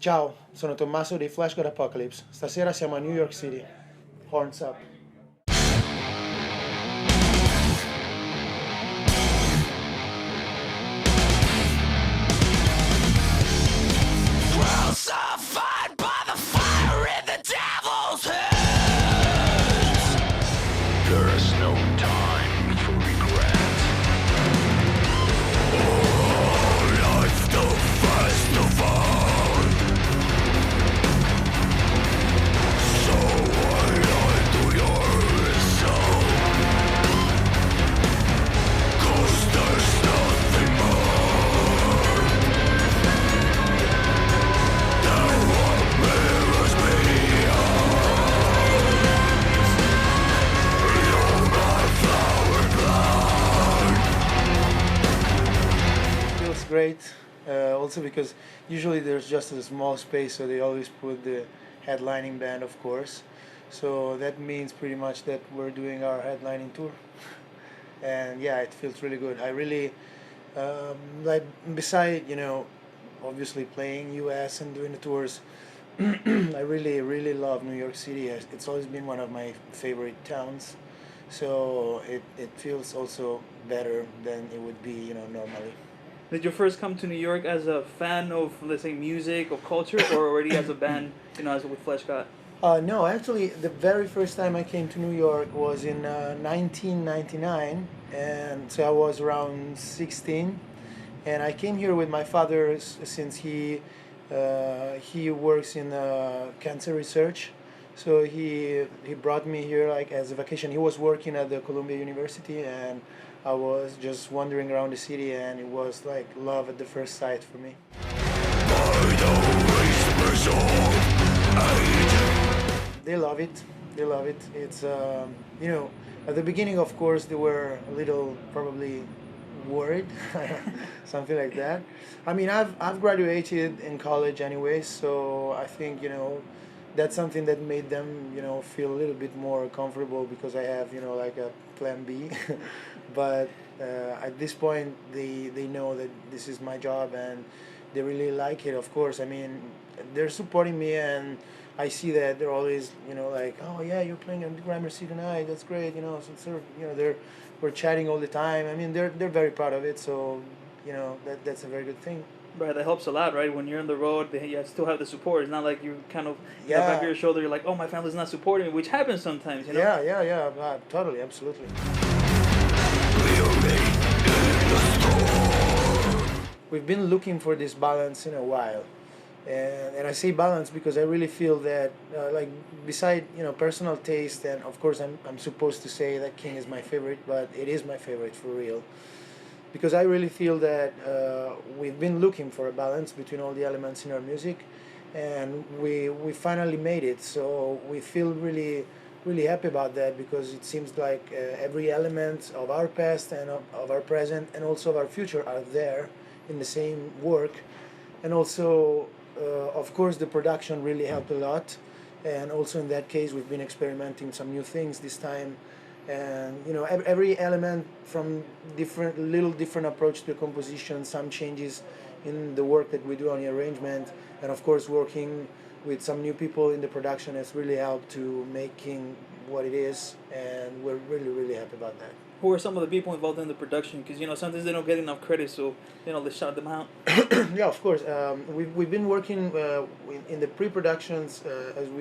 Ciao, sono Tommaso dei FLESHGOD APOCALYPSE. Stasera siamo a New York City. Horns up. Crucified by the fire in the devil's hands. There is no time for regret. Oh, life's the festival. So I lie to your soul. 'Cause there's nothing more. Now what mirrors me eyes. You're my flower blind. Feels great. Also because usually there's just a small space, so they always put the headlining band, of course. So that means pretty much that we're doing our headlining tour. And yeah, it feels really good. I really like, beside obviously playing US and doing the tours. I really love New York City. It's always been one of my favorite towns, so it feels also better than it would be normally. Did you first come to New York as a fan of, let's say, music or culture, or already as a band, as with FLESHGOD? No, actually, the very first time I came to New York was in 1999, and so I was around 16, and I came here with my father since he works in cancer research, so he brought me here like as a vacation. He was working at the Columbia University, and I was just wandering around the city, and it was like love at the first sight for me. They love it. They love it. It's at the beginning, of course, they were a little probably worried, something like that. I mean, I've graduated in college anyway, so I think that's something that made them feel a little bit more comfortable because I have like a plan B. But at this point, they know that this is my job and they really like it. Of course, I mean, they're supporting me, and I see that they're always like, oh yeah, you're playing at the Gramercy tonight, that's great, so sort of, we're chatting all the time. I mean, they're very proud of it, so that's a very good thing. Right, that helps a lot, right? When you're on the road, you still have the support. It's not like you kind of in the back of your shoulder, you're like, oh, my family's not supporting me, which happens sometimes, Yeah, totally, absolutely. We've been looking for this balance in a while, and I say balance because I really feel that like beside personal taste, and of course I'm supposed to say that King is my favorite, but it is my favorite for real, because I really feel that we've been looking for a balance between all the elements in our music, and we finally made it. So we feel really happy about that, because it seems like every element of our past and of our present and also of our future are there in the same work. And also of course the production really helped a lot, and also in that case we've been experimenting some new things this time, and every element from different approach to the composition, some changes in the work that we do on the arrangement, and of course working with some new people in the production has really helped to make King what it is, and we're really happy about that. Who are some of the people involved in the production? Because sometimes they don't get enough credit, so let's shout them out. Yeah, of course. We've been working in the pre-productions as and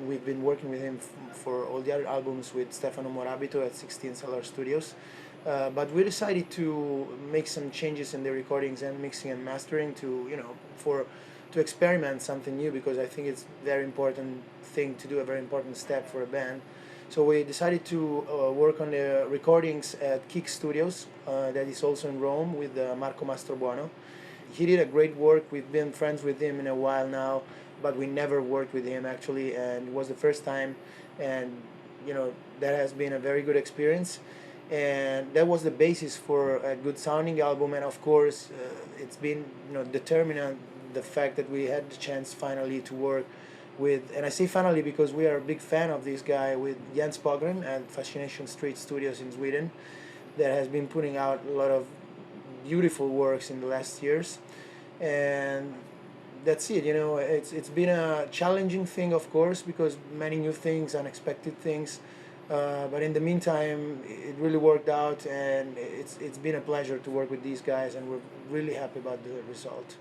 we've been working with him for all the other albums with Stefano Morabito at 16 Cellar Studios. But we decided to make some changes in the recordings and mixing and mastering to experiment something new, because I think it's a very important thing to do, a very important step for a band. So we decided to work on the recordings at Kick Studios, that is also in Rome, with Marco Mastrobuono. He did a great work. We've been friends with him in a while now, but we never worked with him actually, and it was the first time, and that has been a very good experience, and that was the basis for a good sounding album. And of course it's been determinant, the fact that we had the chance finally to work with, and I say finally because we are a big fan of this guy, with Jens Pogren at Fascination Street Studios in Sweden, that has been putting out a lot of beautiful works in the last years. And that's it. You know, it's been a challenging thing, of course, because many new things, unexpected things. But in the meantime, it really worked out, and it's been a pleasure to work with these guys, and we're really happy about the result.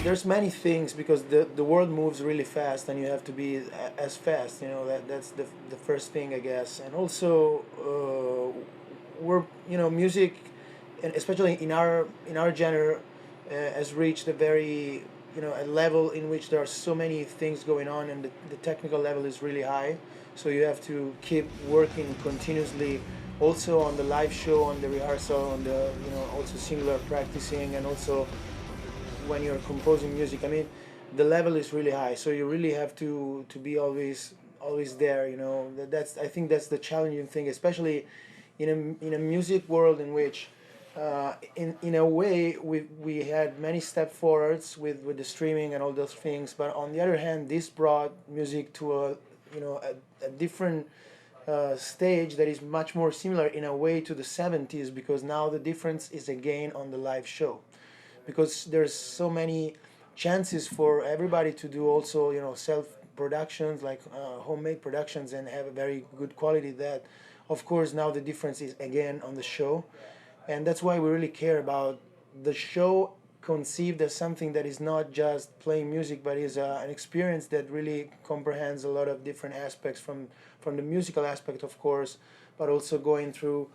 There's many things because the world moves really fast, and you have to be as fast. You know, that's the first thing, I guess. And also, we're, you know, music, and especially in our genre, has reached a very, you know, a level in which there are so many things going on, and the technical level is really high. So you have to keep working continuously, also on the live show, on the rehearsal, on the, you know, also singular practicing, and also when you're composing music. I mean, the level is really high, so you really have to be always there. You know, that's, I think that's the challenging thing, especially in a music world in which, in a way, we had many step forwards with the streaming and all those things, but on the other hand, this brought music to a, you know, a different stage that is much more similar in a way to the 70s, because now the difference is again on the live show, because there's so many chances for everybody to do also, you know, self productions, like homemade productions, and have a very good quality. That, of course, now the difference is again on the show, and that's why we really care about the show conceived as something that is not just playing music, but is an experience that really comprehends a lot of different aspects, from the musical aspect, of course, but also going through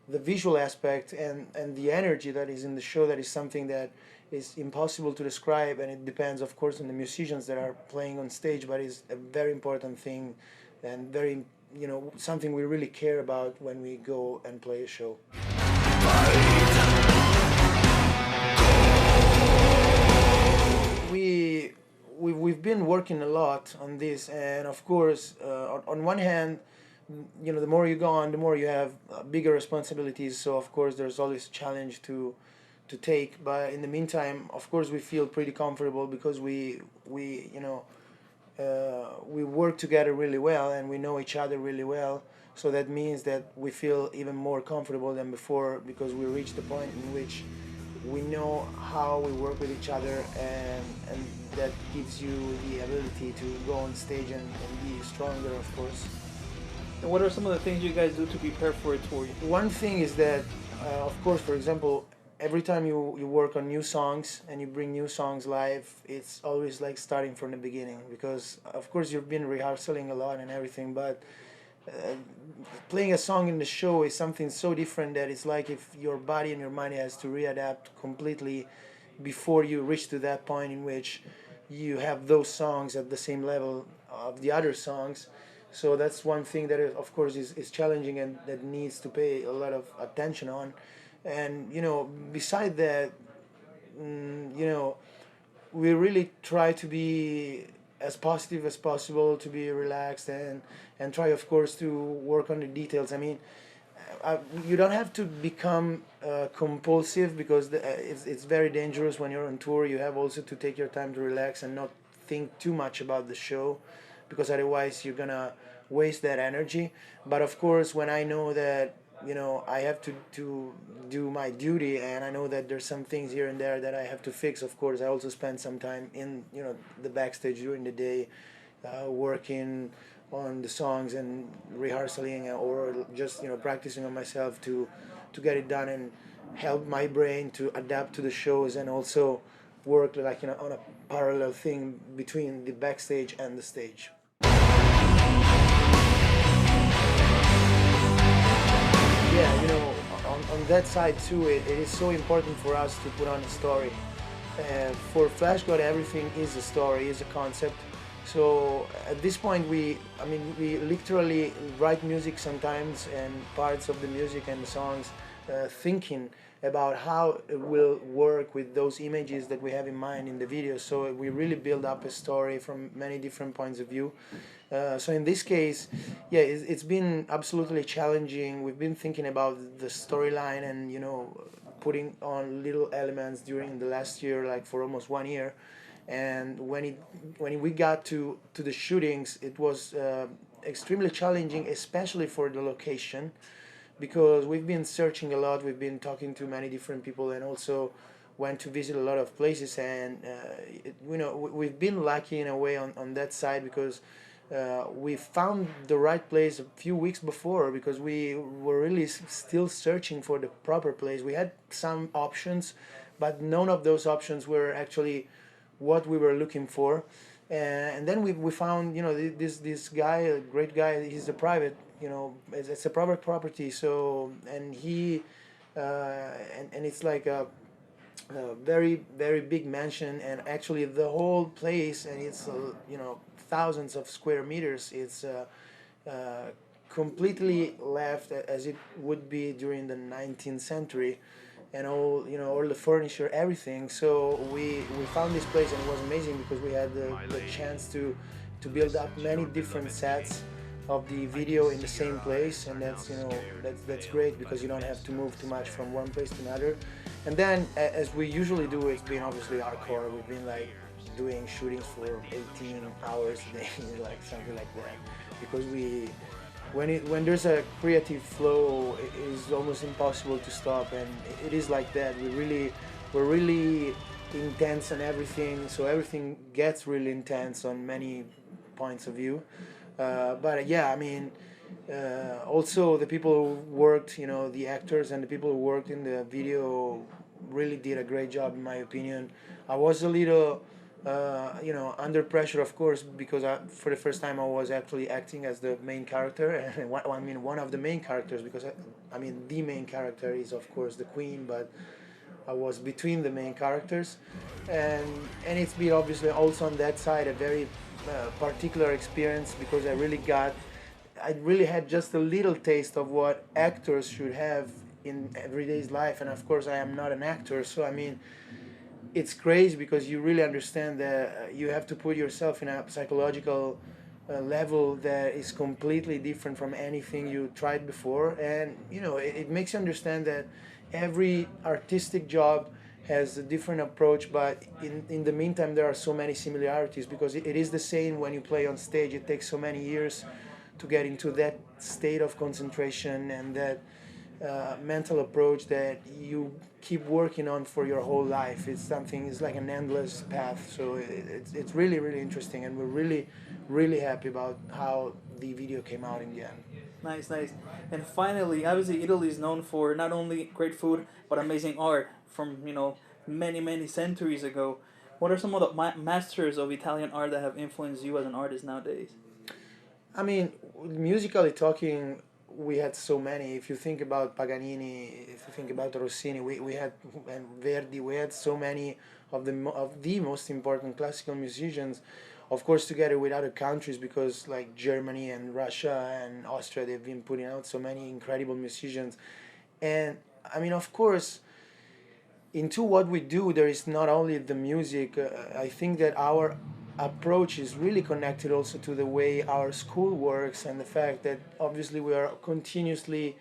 the visual aspect and the energy that is in the show. That is something that is impossible to describe, and it depends, of course, on the musicians that are playing on stage, but is a very important thing, and very, you know, something we really care about when we go and play a show. We've been working a lot on this, and of course, on one hand, you know, the more you go on, the more you have bigger responsibilities. So of course, there's always a challenge to take. But in the meantime, of course, we feel pretty comfortable because we you know, we work together really well, and we know each other really well. So that means that we feel even more comfortable than before, because we reached the point in which we know how we work with each other, and that gives you the ability to go on stage and be stronger, of course. And what are some of the things you guys do to prepare for a tour? One thing is that, of course, for example, every time you work on new songs and you bring new songs live, it's always like starting from the beginning, because of course you've been rehearsing a lot and everything, but playing a song in the show is something so different that it's like if your body and your mind has to readapt completely before you reach to that point in which you have those songs at the same level of the other songs. So that's one thing that, of course, is challenging, and that needs to pay a lot of attention on. And, you know, beside that, you know, we really try to be as positive as possible, to be relaxed, and try, of course, to work on the details. I mean, you don't have to become compulsive, because it's very dangerous when you're on tour. You have also to take your time to relax and not think too much about the show, because otherwise you're gonna waste that energy. But of course, when I know that, you know, I have to do my duty, and I know that there's some things here and there that I have to fix, of course I also spend some time in, you know, the backstage during the day, working on the songs and rehearsing, or just, you know, practicing on myself to get it done, and help my brain to adapt to the shows, and also work, like, you know, on a parallel thing between the backstage and the stage. Yeah, you know, on that side too, it is so important for us to put on a story. For FLESHGOD, everything is a story, is a concept. So at this point, we literally write music sometimes, and parts of the music and the songs, thinking about how it will work with those images that we have in mind in the video. So we really build up a story from many different points of view. So in this case, yeah, it's been absolutely challenging. We've been thinking about the storyline, and, you know, putting on little elements during the last year, like for almost 1 year. And when we got to the shootings, it was extremely challenging, especially for the location, because we've been searching a lot, we've been talking to many different people, and also went to visit a lot of places, and we've been lucky in a way on that side, because we found the right place a few weeks before, because we were really still searching for the proper place. We had some options, but none of those options were actually what we were looking for. And then we found, this guy, a great guy. He's a private, it's a private property. So, and he and it's like a very, very big mansion, and actually the whole place, and it's thousands of square meters. It's completely left as it would be during the 19th century, and all the furniture, everything. So we found this place, and it was amazing, because we had the chance to build up many different sets of the video in the same place, and that's great, because you don't have to move too much from one place to another. And then, as we usually do, it's been obviously hardcore. We've been like doing shootings for 18 hours a day, like something like that, because when there's a creative flow, it is almost impossible to stop, and it is like that. We're really intense on everything, so everything gets really intense on many points of view. But yeah, I mean, also the people who worked, the actors and the people who worked in the video really did a great job, in my opinion. I was a little under pressure, of course, because for the first time I was actually acting as the main character, and one of the main characters, because the main character is of course the Queen, but I was between the main characters, and it's been obviously also on that side a very particular experience, because I really had just a little taste of what actors should have in everyday's life, and of course I am not an actor, so it's crazy, because you really understand that you have to put yourself in a psychological level that is completely different from anything you tried before, and it makes you understand that every artistic job has a different approach, but in the meantime there are so many similarities, because it is the same when you play on stage. It takes so many years to get into that state of concentration and that mental approach that you keep working on for your whole life. It's like an endless path. So it's really, really interesting, and we're really, really happy about how the video came out in the end. Nice. And finally, obviously Italy is known for not only great food, but amazing art from, many centuries ago. What are some of the masters of Italian art that have influenced you as an artist nowadays? I mean, musically talking, we had so many. If you think about Paganini, if you think about Rossini, we had, and Verdi, we had so many of the most important classical musicians, of course together with other countries, because like Germany and Russia and Austria, they've been putting out so many incredible musicians. And of course, into what we do, there is not only the music. I think that our approach is really connected also to the way our school works, and the fact that obviously we are continuously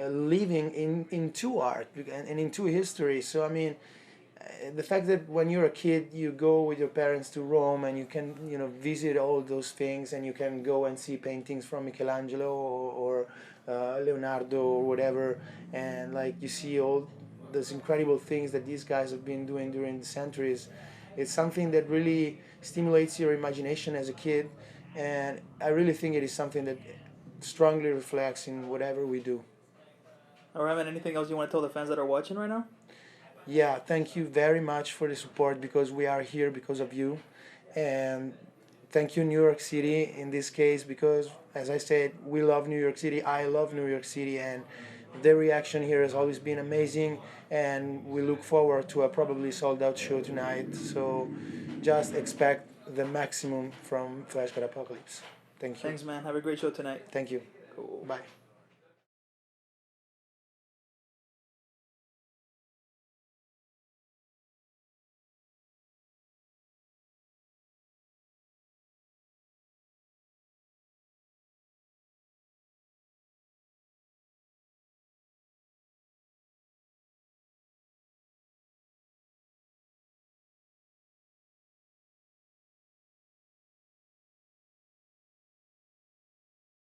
living into art and into history. So the fact that when you're a kid you go with your parents to Rome, and you can visit all those things, and you can go and see paintings from Michelangelo or Leonardo or whatever, and like you see all those incredible things that these guys have been doing during the centuries. It's something that really stimulates your imagination as a kid, and I really think it is something that strongly reflects in whatever we do. Alright, man, anything else you want to tell the fans that are watching right now? Yeah, thank you very much for the support, because we are here because of you, and thank you New York City in this case, because as I said, we love New York City, I love New York City, and the reaction here has always been amazing, and we look forward to a probably sold out show tonight, so just expect the maximum from FLESHGOD Apocalypse. Thank you. Thanks, man. Have a great show tonight. Thank you. Cool. Bye.